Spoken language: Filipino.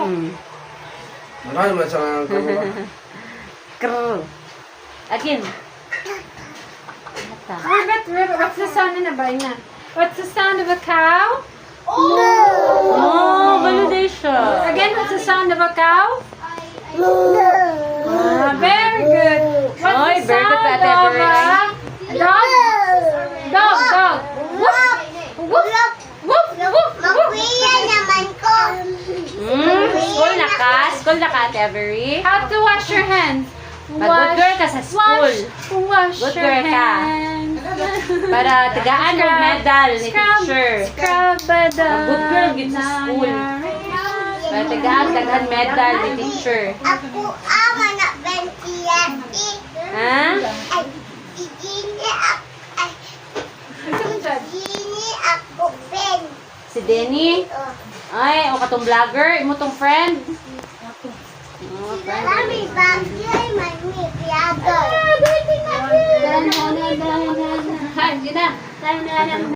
Marami man sa kamera. Krr. Again. Ribbit, what's the sound in a baina? What's the sound of a cow? Oh, validation. Again, what's the sound of a cow? Very good. What's Oy, the very good, sound Ate of Everett. a dog? Dog. Woof. Woof. Woof. Woof. Magkuya naman ko. School na ka? School na ka, Ate Every? How to wash your hands? Good girl ka sa school. Wash Good your girl ka. hands. Para tigaan ng medal ni teacher. Scrub the Good girl gid sa school. Para tigaan daghan medal ni teacher. Ako ama na bentiyati. Ha? Ay, igini ako. Ay, igini ako ben. Si Denny? Ay, o katong vlogger, imo tong friend. Oh, friend. Kami bagyo ay mami piado. Dahil na.